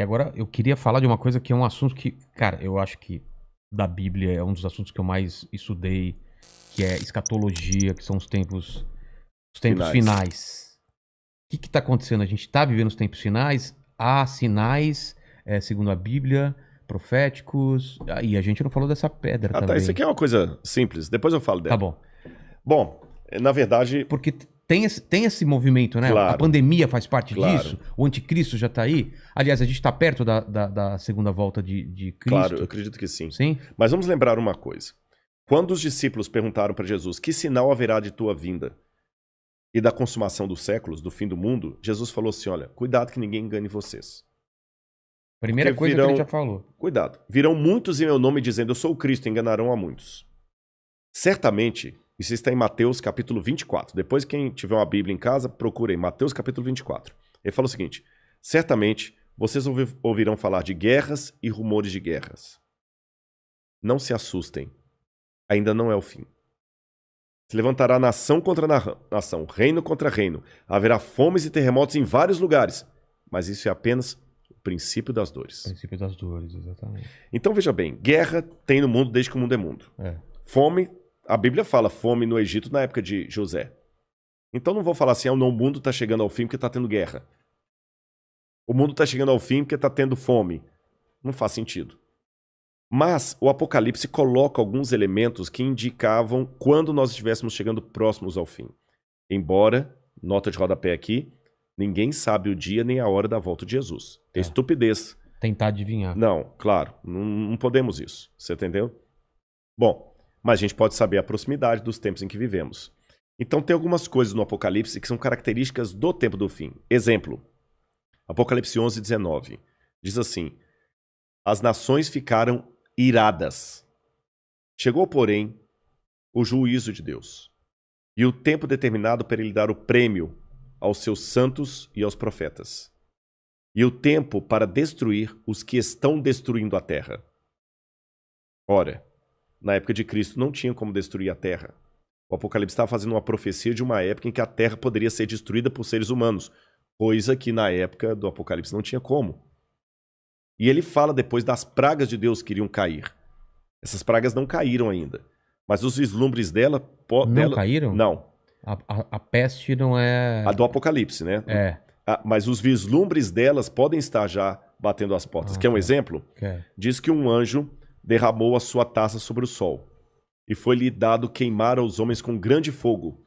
E agora eu queria falar de uma coisa que é um assunto que, cara, eu acho que da Bíblia é um dos assuntos que eu mais estudei, que é escatologia, que são os tempos finais. O que está acontecendo? A gente está vivendo os tempos finais, há sinais, segundo a Bíblia, proféticos, e a gente não falou dessa pedra Ah, tá. Isso também. aqui é uma coisa simples. Depois eu falo Tá dela. bom. Bom, na verdade, Porque tem esse movimento, né? A claro, pandemia faz parte claro, disso, o anticristo já tá aí. Aliás, a gente está perto da segunda volta de claro, eu Cristo. acredito que sim. Sim? Mas vamos lembrar uma coisa. Quando os discípulos perguntaram para Jesus que sinal haverá de tua vinda e da consumação dos séculos, do fim do mundo, Jesus falou assim: olha, cuidado que ninguém engane vocês. Porque Primeira coisa que ele já virão, falou. cuidado, virão muitos em meu nome dizendo eu sou o Cristo, enganarão a muitos. Certamente, isso está em Mateus capítulo 24. Depois, quem tiver uma Bíblia em casa, procure em Mateus capítulo 24. Ele fala o seguinte: certamente vocês ouvirão falar de guerras e rumores de guerras. Não se assustem, ainda não é o fim. Se levantará nação contra nação, reino contra reino. Haverá fomes e terremotos em vários lugares. Mas isso é apenas o princípio das dores. Princípio das dores, exatamente. Então veja bem, guerra tem no mundo desde que o mundo é mundo. É. Fome, a Bíblia fala fome no Egito na época de José. Então não vou falar assim, o mundo está chegando ao fim porque está tendo guerra. O mundo está chegando ao fim porque está tendo fome. Não faz sentido. Mas o Apocalipse coloca alguns elementos que indicavam quando nós estivéssemos chegando próximos ao fim. Embora, nota de rodapé aqui, ninguém sabe o dia nem a hora da volta de Jesus. É estupidez. Tentar adivinhar. Não, claro, não podemos isso. Você entendeu? Bom, mas a gente pode saber a proximidade dos tempos em que vivemos. Então tem algumas coisas no Apocalipse que são características do tempo do fim. Exemplo, Apocalipse 11, 19. Diz assim: as nações ficaram iradas. Chegou, porém, o juízo de Deus e o tempo determinado para ele dar o prêmio aos seus santos e aos profetas, e o tempo para destruir os que estão destruindo a terra. Ora, na época de Cristo não tinha como destruir a terra. O Apocalipse estava fazendo uma profecia de uma época em que a terra poderia ser destruída por seres humanos, coisa que na época do Apocalipse não tinha como. E ele fala depois das pragas de Deus que iriam cair. Essas pragas não caíram ainda, mas os vislumbres dela... Não caíram? Não. A peste não é... A do Apocalipse, né? É. Mas os vislumbres delas podem estar já batendo as portas. Quer um exemplo? Quer. Diz que um anjo derramou a sua taça sobre o sol, e foi-lhe dado queimar aos homens com grande fogo.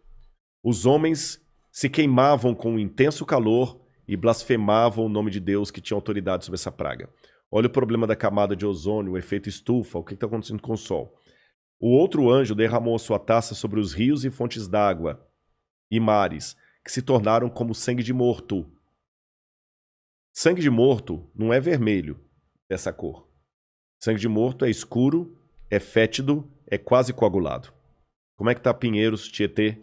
Os homens se queimavam com um intenso calor e blasfemavam o nome de Deus que tinha autoridade sobre essa praga. Olha o problema da camada de ozônio, o efeito estufa, o que está acontecendo com o sol. O outro anjo derramou a sua taça sobre os rios e fontes d'água e mares, que se tornaram como sangue de morto. Sangue de morto não é vermelho, dessa cor. Sangue de morto é escuro, é fétido, é quase coagulado. Como é que tá Pinheiros, Tietê,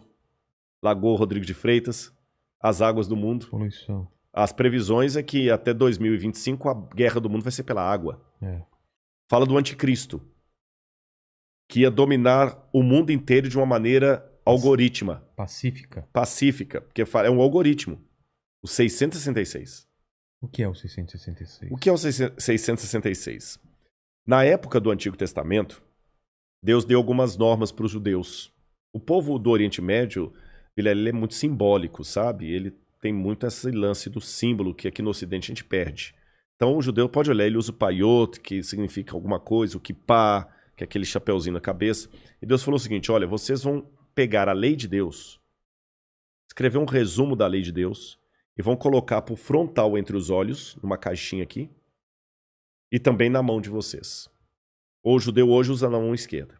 Lagoa Rodrigo de Freitas, as águas do mundo? Poluição. As previsões é que até 2025 a guerra do mundo vai ser pela água. Fala do anticristo, que ia dominar o mundo inteiro de uma maneira algorítmica. Pacífica, porque é um algoritmo. O 666. O que é o 666? O que é o 666? Na época do Antigo Testamento, Deus deu algumas normas para os judeus. O povo do Oriente Médio, ele é muito simbólico, sabe? Ele tem muito esse lance do símbolo que aqui no Ocidente a gente perde. Então o judeu pode olhar, ele usa o paiot, que significa alguma coisa, o kippah, que é aquele chapeuzinho na cabeça. E Deus falou o seguinte: olha, vocês vão pegar a lei de Deus, escrever um resumo da lei de Deus e vão colocar por frontal entre os olhos, numa caixinha aqui, e também na mão de vocês. O judeu hoje usa na mão esquerda.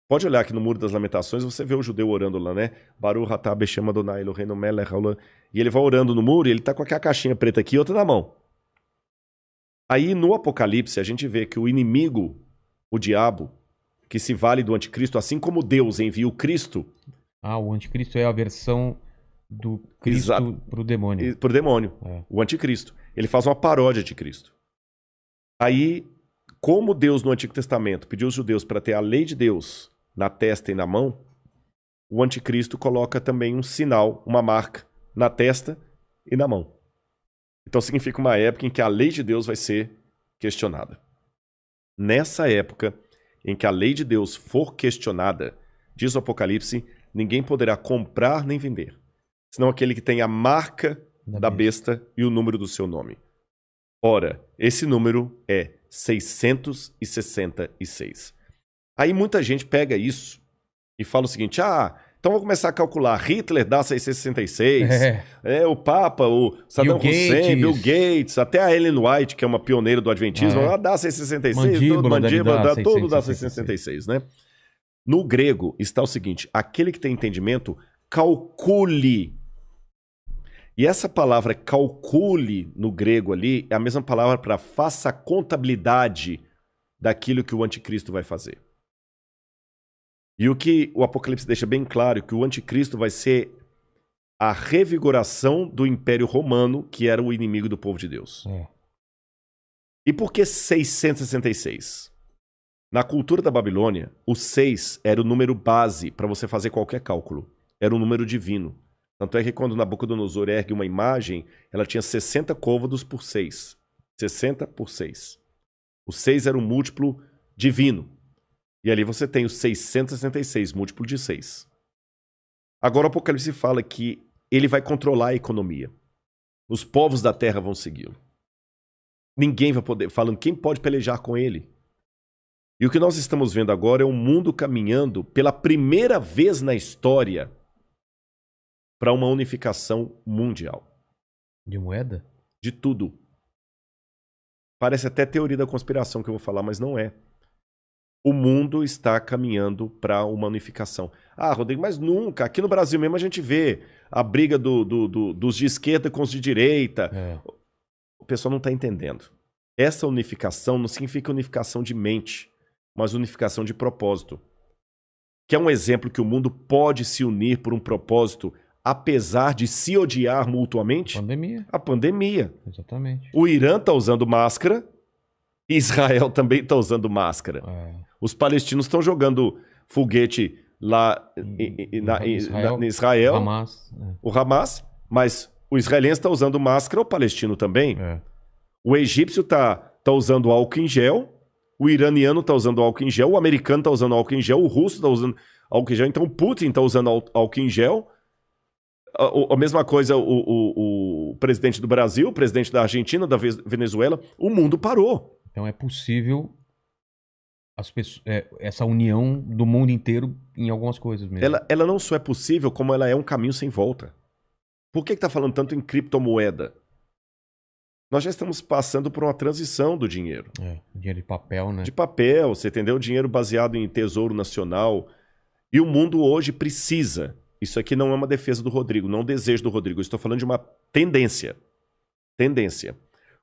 Pode olhar aqui no Muro das Lamentações, você vê o judeu orando lá, né? Baruch atah Beshem Adonai Eloheinu melech haolam. E ele vai orando no muro e ele tá com aquela caixinha preta aqui e outra na mão. Aí no Apocalipse a gente vê que o inimigo, o diabo, que se vale do anticristo, assim como Deus envia o Cristo... o anticristo é a versão do Cristo pro demônio. Pro demônio. O anticristo. Ele faz uma paródia de Cristo. Aí, como Deus no Antigo Testamento pediu aos judeus para ter a lei de Deus na testa e na mão, o anticristo coloca também um sinal, uma marca, na testa e na mão. Então significa uma época em que a lei de Deus vai ser questionada. Nessa época em que a lei de Deus for questionada, diz o Apocalipse, ninguém poderá comprar nem vender, senão aquele que tem a marca da besta e o número do seu nome. Ora, esse número é 666. Aí muita gente pega isso e fala o seguinte, então vou começar a calcular, Hitler dá 666, o Papa, o Saddam Hussein, Bill Gates, até a Ellen White, que é uma pioneira do Adventismo, ela dá 666, mandíbula, todo dá 666, né? No grego está o seguinte, aquele que tem entendimento, calcule. E essa palavra calcule no grego ali é a mesma palavra para faça a contabilidade daquilo que o anticristo vai fazer. E o que o Apocalipse deixa bem claro é que o anticristo vai ser a revigoração do Império Romano, que era o inimigo do povo de Deus. E por que 666? Na cultura da Babilônia, o 6 era o número base para você fazer qualquer cálculo. Era um número divino. Tanto é que quando Nabucodonosor ergue uma imagem, ela tinha 60 côvados por 6. 60 por 6. O 6 era um múltiplo divino. E ali você tem o 666, múltiplo de 6. Agora o Apocalipse fala que ele vai controlar a economia. Os povos da terra vão segui-lo. Ninguém vai poder, falando quem pode pelejar com ele. E o que nós estamos vendo agora é o mundo caminhando pela primeira vez na história para uma unificação mundial. De moeda? De tudo. Parece até teoria da conspiração que eu vou falar, mas não é. O mundo está caminhando para uma unificação. Rodrigo, mas nunca. Aqui no Brasil mesmo a gente vê a briga dos de esquerda com os de direita. O pessoal não está entendendo. Essa unificação não significa unificação de mente, mas unificação de propósito. Que é um exemplo que o mundo pode se unir por um propósito, apesar de se odiar mutuamente? A pandemia. Exatamente. O Irã está usando máscara, Israel também está usando máscara. Os palestinos estão jogando foguete lá em Israel, o Hamas, mas o israelense está usando máscara, o palestino também. O egípcio está usando álcool em gel, o iraniano está usando álcool em gel, o americano está usando álcool em gel, o russo está usando álcool em gel, então o Putin está usando álcool em gel. A mesma coisa o presidente do Brasil, o presidente da Argentina, da Venezuela, o mundo parou. Então é possível essa união do mundo inteiro em algumas coisas mesmo. Ela não só é possível, como ela é um caminho sem volta. Por que está falando tanto em criptomoeda? Nós já estamos passando por uma transição do dinheiro. Dinheiro de papel, né? De papel, você entendeu? Dinheiro baseado em tesouro nacional. E o mundo hoje precisa. Isso aqui não é uma defesa do Rodrigo, não é um desejo do Rodrigo. Eu estou falando de uma tendência. Tendência.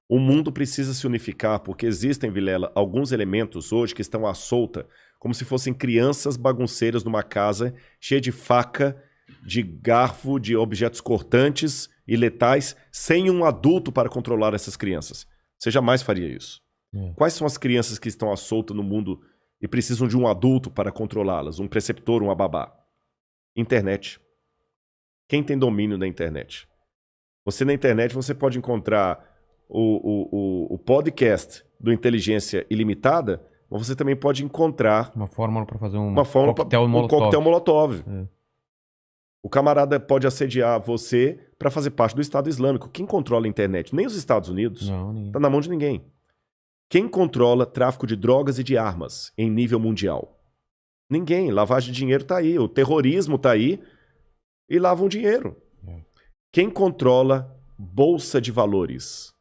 O mundo precisa se unificar porque existem, Vilela, alguns elementos hoje que estão à solta, como se fossem crianças bagunceiras numa casa cheia de faca, de garfo, de objetos cortantes e letais, sem um adulto para controlar essas crianças. Você jamais faria isso. Quais são as crianças que estão à solta no mundo e precisam de um adulto para controlá-las? Um preceptor, uma babá? Internet. Quem tem domínio da internet? Você na internet você pode encontrar o podcast do Inteligência Ilimitada, mas você também pode encontrar uma fórmula para fazer um coquetel molotov. O camarada pode assediar você para fazer parte do Estado Islâmico. Quem controla a internet? Nem os Estados Unidos. Não, está na mão de ninguém. Quem controla tráfico de drogas e de armas em nível mundial? Ninguém. Lavagem de dinheiro está aí. O terrorismo está aí e lavam dinheiro. Quem controla bolsa de valores?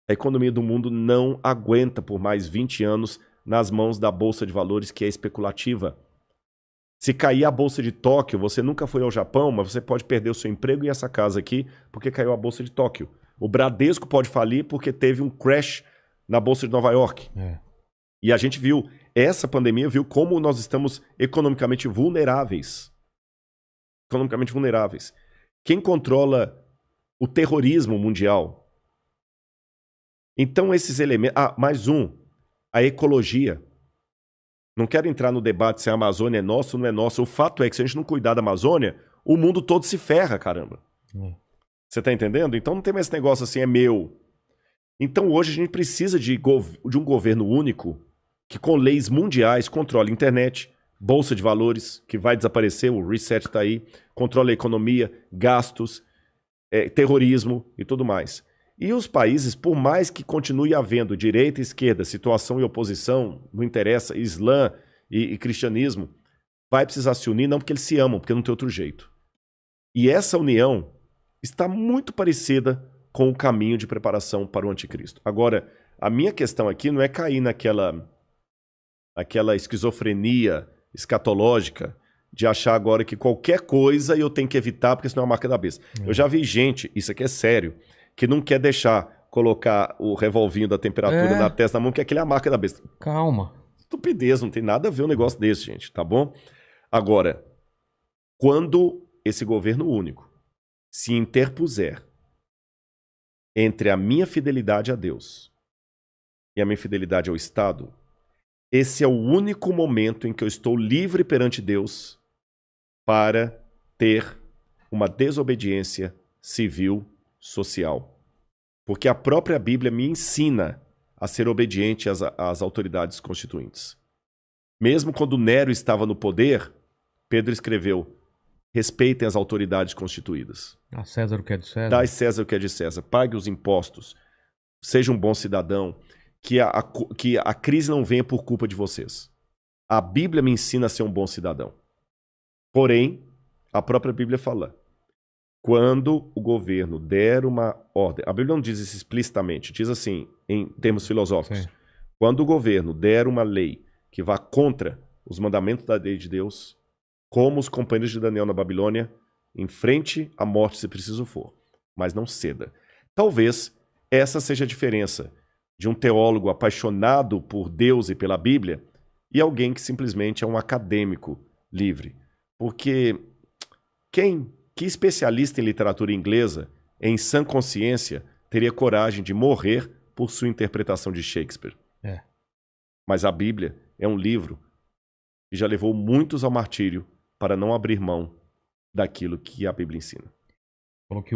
A economia do mundo não aguenta por mais 20 anos nas mãos da bolsa de valores que é especulativa. Se cair a bolsa de Tóquio, você nunca foi ao Japão, mas você pode perder o seu emprego e essa casa aqui porque caiu a bolsa de Tóquio. O Bradesco pode falir porque teve um crash na bolsa de Nova York. E a gente viu, essa pandemia viu como nós estamos economicamente vulneráveis. Economicamente vulneráveis. Quem controla o terrorismo mundial? Então esses elementos... mais um. A ecologia. Não quero entrar no debate se a Amazônia é nossa ou não é nossa. O fato é que se a gente não cuidar da Amazônia, o mundo todo se ferra, caramba. Você tá entendendo? Então não tem mais esse negócio assim, é meu. Então hoje a gente precisa de um governo único que com leis mundiais controle a internet, bolsa de valores, que vai desaparecer, o reset está aí, controle a economia, gastos, terrorismo e tudo mais. E os países, por mais que continue havendo direita e esquerda, situação e oposição, não interessa, Islã e cristianismo, vai precisar se unir, não porque eles se amam, porque não tem outro jeito. E essa união está muito parecida com o caminho de preparação para o anticristo. Agora, a minha questão aqui não é cair naquela esquizofrenia escatológica de achar agora que qualquer coisa eu tenho que evitar porque senão é uma marca da besta. Eu já vi gente, isso aqui é sério, que não quer deixar colocar o revolvinho da temperatura na testa da mão, que aquele é a marca da besta. Calma. Estupidez, não tem nada a ver um negócio desse, gente, tá bom? Agora, quando esse governo único se interpuser entre a minha fidelidade a Deus e a minha fidelidade ao Estado, esse é o único momento em que eu estou livre perante Deus para ter uma desobediência civil, social. Porque a própria Bíblia me ensina a ser obediente às autoridades constituintes. Mesmo quando Nero estava no poder, Pedro escreveu: respeitem as autoridades constituídas. A César o que é de César. Dai César o que é de César. Pague os impostos. Seja um bom cidadão. Que a crise não venha por culpa de vocês. A Bíblia me ensina a ser um bom cidadão. Porém, a própria Bíblia fala: quando o governo der uma ordem... A Bíblia não diz isso explicitamente, diz assim, em termos filosóficos. Sim. Quando o governo der uma lei que vá contra os mandamentos da lei de Deus, como os companheiros de Daniel na Babilônia, enfrente a morte se preciso for, mas não ceda. Talvez essa seja a diferença de um teólogo apaixonado por Deus e pela Bíblia e alguém que simplesmente é um acadêmico livre. Porque que especialista em literatura inglesa, em sã consciência, teria coragem de morrer por sua interpretação de Shakespeare? Mas a Bíblia é um livro que já levou muitos ao martírio para não abrir mão daquilo que a Bíblia ensina. Falou que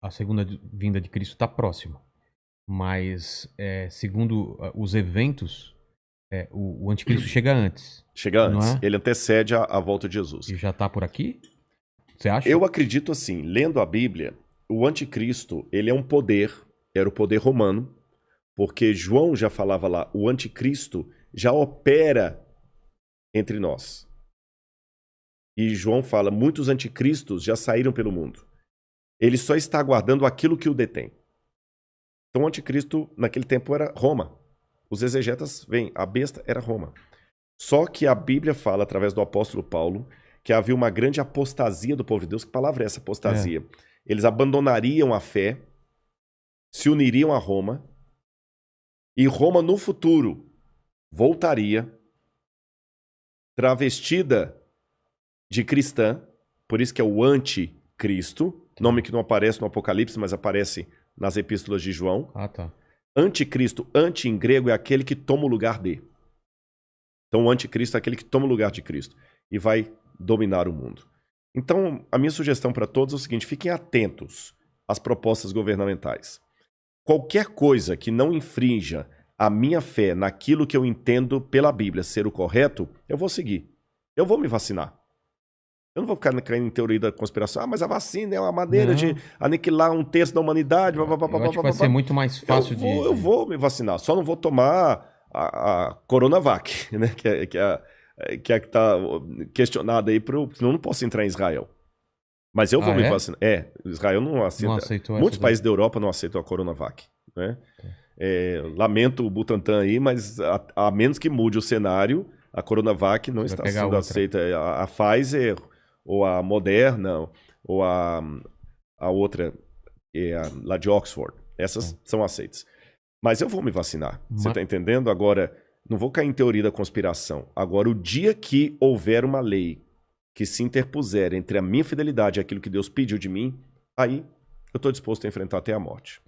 a segunda vinda de Cristo está próxima. Mas, segundo os eventos, o anticristo chega antes. Chega antes. Ele antecede a volta de Jesus. E já está por aqui? Você acha? Eu acredito assim, lendo a Bíblia, o anticristo, ele é um poder, era o poder romano, porque João já falava lá, o anticristo já opera entre nós. E João fala, muitos anticristos já saíram pelo mundo. Ele só está aguardando aquilo que o detém. Então o anticristo naquele tempo era Roma. Os exegetas veem, a besta era Roma. Só que a Bíblia fala, através do apóstolo Paulo, que havia uma grande apostasia do povo de Deus. Que palavra é essa, apostasia? Eles abandonariam a fé, se uniriam a Roma, e Roma no futuro voltaria travestida de cristã, por isso que é o anticristo, nome que não aparece no Apocalipse, mas aparece nas epístolas de João. Tá. Anticristo, anti em grego, é aquele que toma o lugar de. Então o anticristo é aquele que toma o lugar de Cristo e vai dominar o mundo. Então a minha sugestão para todos é o seguinte, fiquem atentos às propostas governamentais. Qualquer coisa que não infrinja a minha fé naquilo que eu entendo pela Bíblia ser o correto, eu vou seguir. Eu vou me vacinar. Eu não vou ficar caindo em teoria da conspiração. Mas a vacina é uma maneira de aniquilar um terço da humanidade. Eu acho que vai ser muito mais fácil Eu vou me vacinar. Só não vou tomar a Coronavac, né? Que está questionada aí, senão eu não posso entrar em Israel. Mas eu vou me vacinar. Israel não aceita. Não aceitou. Muitos países da Europa não aceitam a Coronavac, né? Lamento o Butantan aí, mas a menos que mude o cenário, a Coronavac não está sendo aceita. A Pfizer, ou a Moderna, ou a outra, lá de Oxford. Essas são aceitas. Mas eu vou me vacinar. Você está entendendo? Agora, não vou cair em teoria da conspiração. Agora, o dia que houver uma lei que se interpuser entre a minha fidelidade e aquilo que Deus pediu de mim, aí eu estou disposto a enfrentar até a morte.